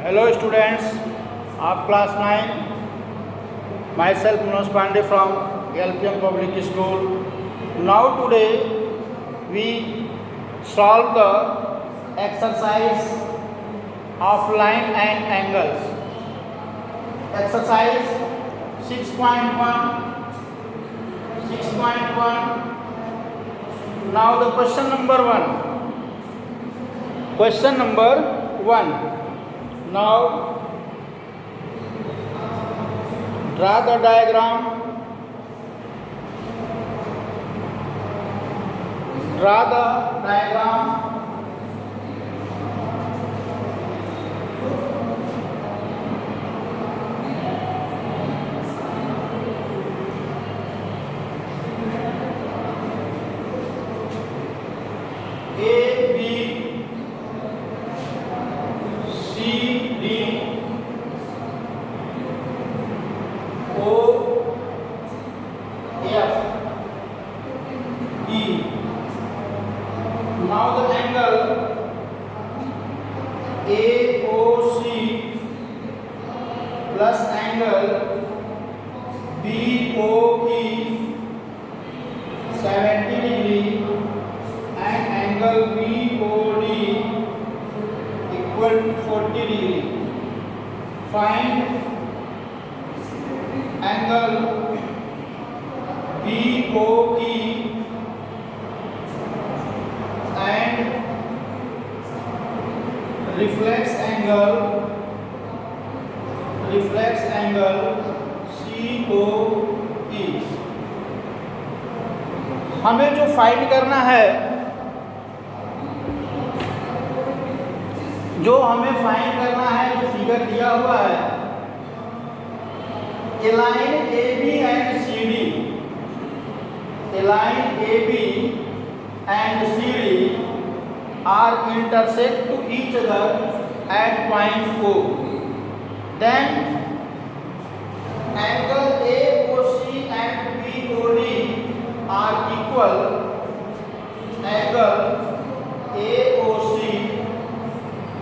Hello students of class 9, myself Manoj Pandey from LPM Public School. Now today we solve the exercise of line and angles. Exercise 6.1. Now the question number 1. Question number 1. Now draw the diagram. Draw the diagram. A, B, C, D, O, F, E. Now the angle AOC plus angle BOE 70 degree and angle BOD equal to 40 degree. Find angle BOE and reflex angle COE. हमें जो find करना है, जो figure दिया हुआ है, a line AB and CD, are intersect to each other at point O. Then angle AOC and BOD are equal. Angle AOC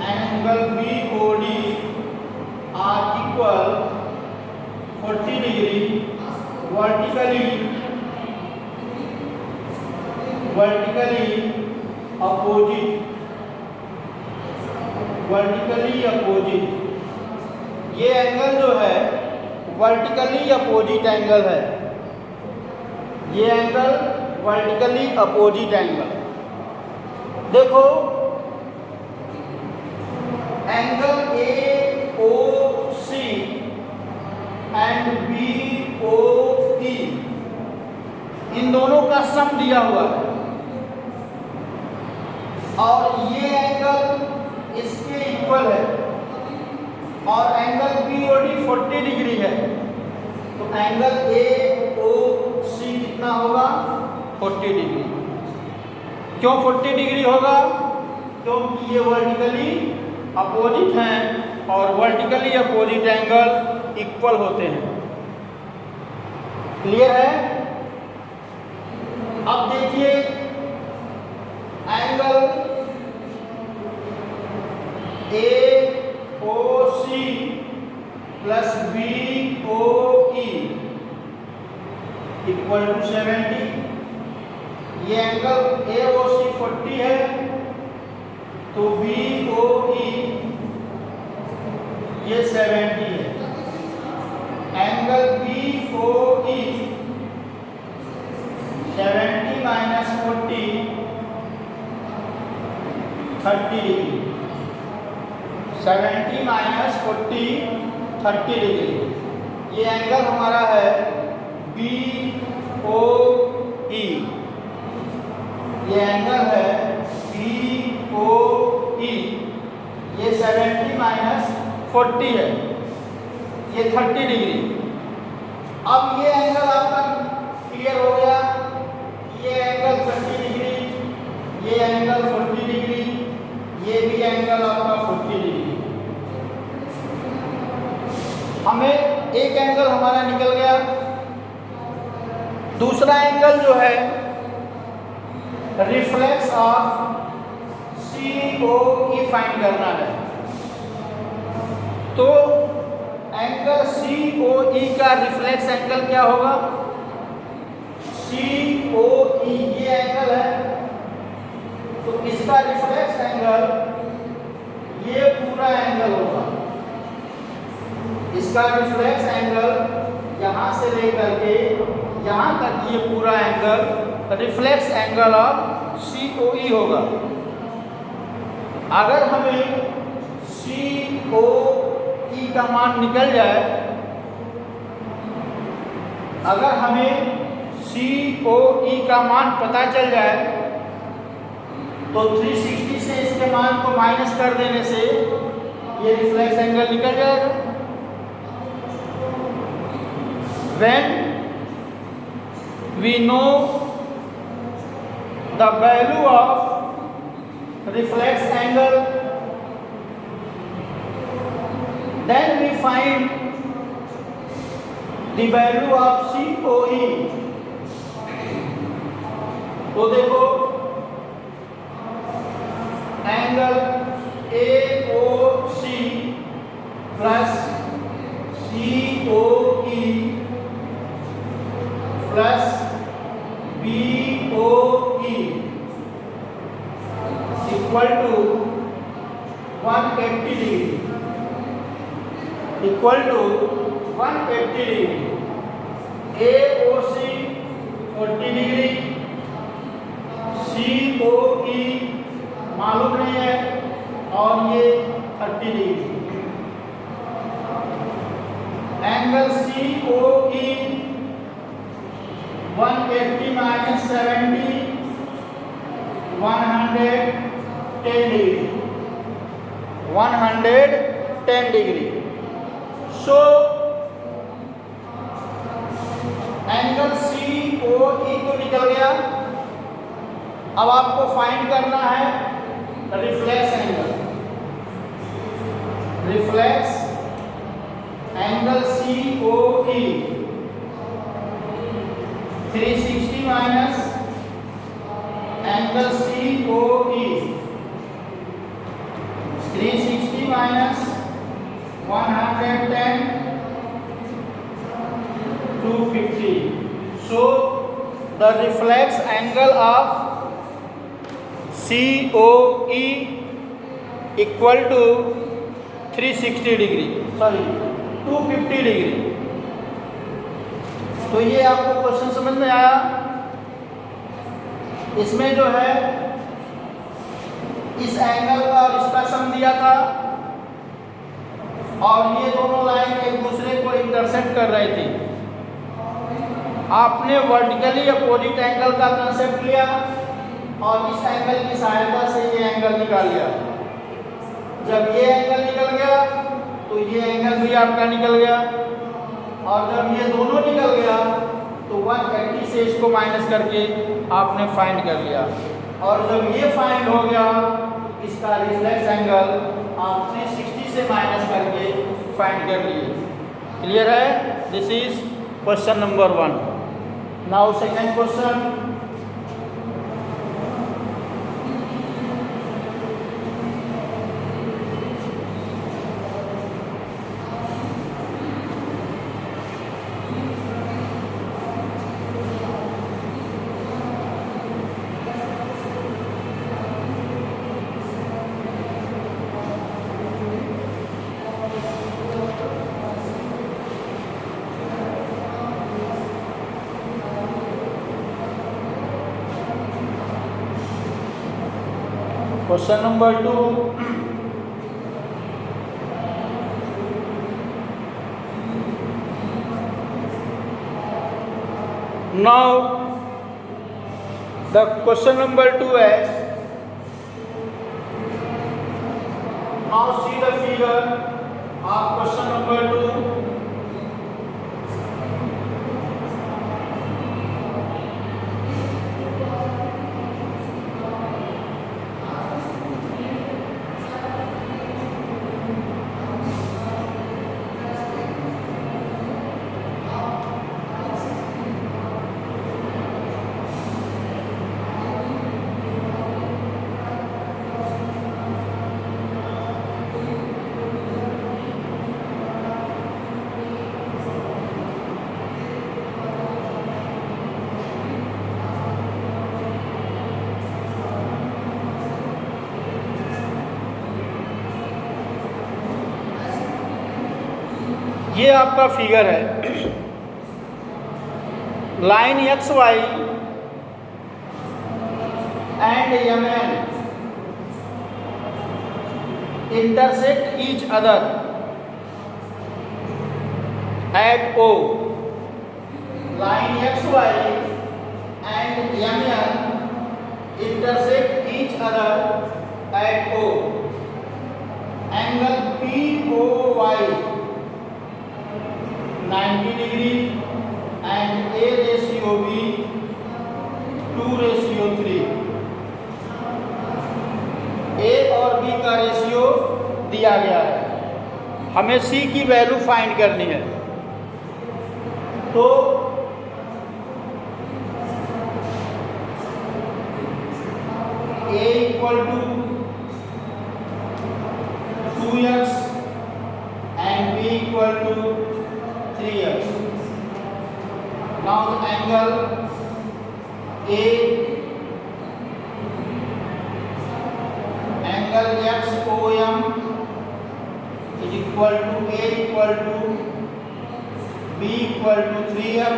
and angle BOD are equal 40 degree vertically opposite. ये angle जो है vertically opposite angle है. ये angle vertically opposite angle. देखो angle AOC and BOE इन दोनों का सम दिया हुआ है और ये एंगल इसके इक्वल है और एंगल BOD 40 डिग्री है. तो एंगल AOC कितना होगा? 40 डिग्री. क्यों 40 डिग्री होगा? क्योंकि ये वर्टिकली अपोजिट हैं और वर्टिकली अपोजिट एंगल इक्वल होते हैं. क्लियर है? अब देखिए angle AOC plus BOE equal to 70. ये एंगल AOC 40 है तो BOE ये 70 है. Angle BOE 70 minus 40 30 degree. 70 minus 40 30 degree. ये एंगल हमारा है BOE. ये एंगल है BOE. ये 70 माइनस 40 है, ये 30 डिग्री. अब ये एंगल आपका क्लियर हो गया. ये एंगल 30 डिग्री, ये एंगल 40 डिग्री, ये भी एंगल आपका 40 डिग्री. हमें एक एंगल हमारा निकल गया. दूसरा एंगल जो है रिफ्लेक्स ऑफ CO की फाइंड करना है. तो एंगल COE का रिफ्लेक्स एंगल क्या होगा? COE ये एंगल है, तो इसका रिफ्लेक्स एंगल ये पूरा एंगल होगा। इसका रिफ्लेक्स एंगल यहां से लेकर के यहां तक ये पूरा angle reflex angle of COE होगा। अगर हमें COE का मान निकल जाए, अगर हमें COE का मान पता चल जाए तो 360 से इसके मान को माइनस कर देने से ये रिफ्लेक्स एंगल निकल जाएगा। When we know the value of reflex angle, then we find the value of COE। तो देखो angle AOC plus COE plus BOE equal to 180 degree, equal to 180 degree. AOC 40 degree, COE मालूम नहीं है, और ये 30 degree. Angle COE 180 minus 70 110 degree, 110 degree. So angle COE तो निकल गया। अब आपको फाइंड करना है reflex angle. Reflex angle COE 360 minus angle COE 360 minus 110 250। So the reflex angle of COE equal to 360 degree, sorry 250 degree. तो ये आपको क्वेश्चन समझ में आया। इसमें जो है इस एंगल का और इसका सम दिया था, और ये दोनों लाइन एक दूसरे को इंटरसेक्ट कर रही थी। आपने वर्टिकली अपोजिट एंगल का कंसेप्ट लिया और इस एंगल की सहायता से ये एंगल निकाल लिया। जब ये एंगल निकल गया तो ये एंगल भी आपका निकल गया, और जब ये दोनों निकल गया तो 180 से इसको माइनस करके आपने फाइंड कर लिया। और जब ये फाइंड हो गया तो इसका रिफ्लेक्स एंगल आप 360 से माइनस करके फाइंड कर लिए। क्लियर है? This is question number 1। Now second question. Question number 2. Now the question number 2 is, now see the figure of question number 2. ये आपका फिगर है, line X Y and M N intersect each other at O. Line X Y and M N intersect each other at O. Angle POY 90 degree and A ratio B 2:3। A और B का ratio दिया गया है, हमें C की value find करनी है। तो A equal to 2x and B equal to 3x. Now the angle XOM is equal to A equal to B equal to 3x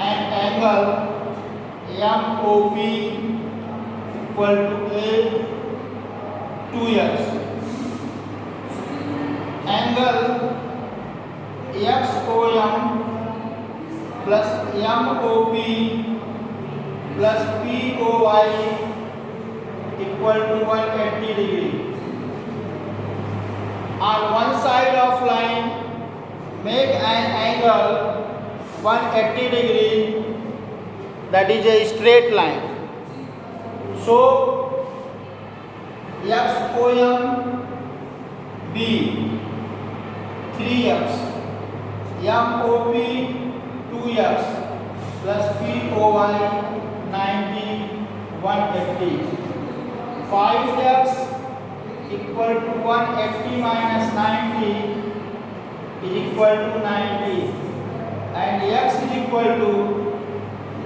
and angle MOP equal to A 2x. Angle XOM plus MOP plus POY equal to 180 degree. On one side of line, make an angle 180 degree, that is a straight line. So XOM B 3x, MOP 2x plus POY 90 180. 5x equal to 180 minus 90 is equal to 90 and x is equal to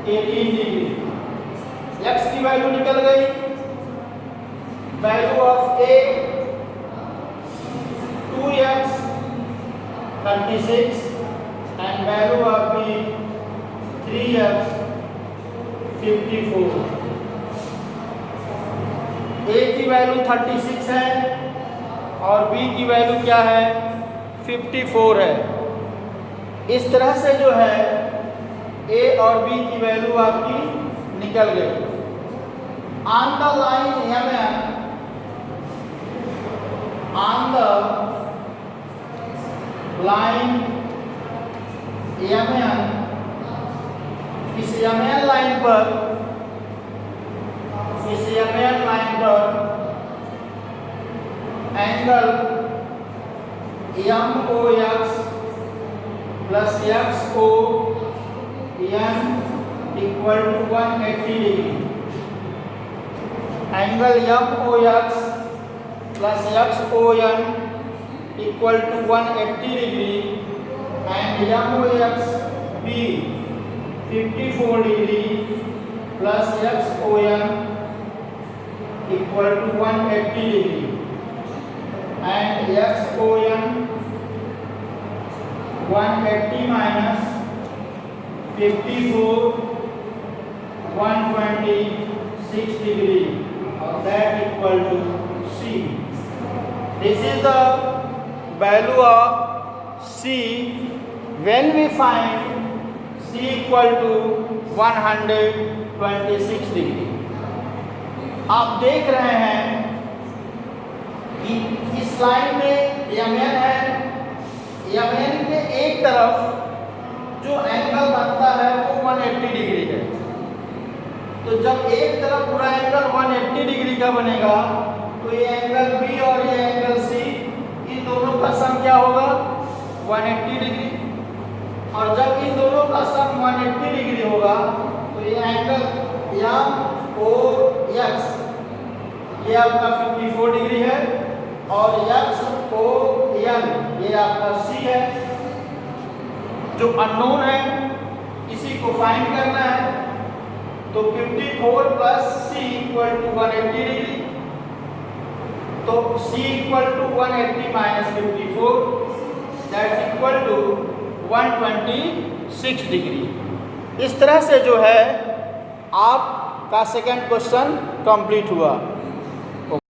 18 degree. x की value निकल गई, value of a 2x 36 and value of b 3x 54। a की value 36 है और b की value क्या है 54 है। इस तरह से जो है a और b की वैल्यू आपकी निकल गई। On the line MN, on the line MN, इस MN लाइन पर angle MOX plus XON equal to 180 degree. Angle MOX plus XON equal to 180 degree and MOXB 54 degree plus XON equal to 180 degree and XON 180 minus 54 126 degree, that equal to C. This is the value of C when we find C equal to 126 degree. आप देख रहे हैं कि इस line में MN है, MN के एक तरफ जो एंगल बनता है वो 180 डिग्री है। तो जब एक तरफ पूरा एंगल 180 डिग्री का बनेगा तो ये एंगल B और ये एंगल C, इन दोनों का सम क्या होगा 180 डिग्री। और जब इन दोनों का सम 180 डिग्री होगा तो ये एंगल MOX ये आपका 54 डिग्री है और XON ये आपका C है। जो अननोन है इसी को फाइंड करना है। तो 54 plus C equal to 180 degree, तो C equal to 180 minus 54 that's equal to 126 degree. इस तरह से जो है आपका सेकंड क्वेश्चन कंप्लीट हुआ।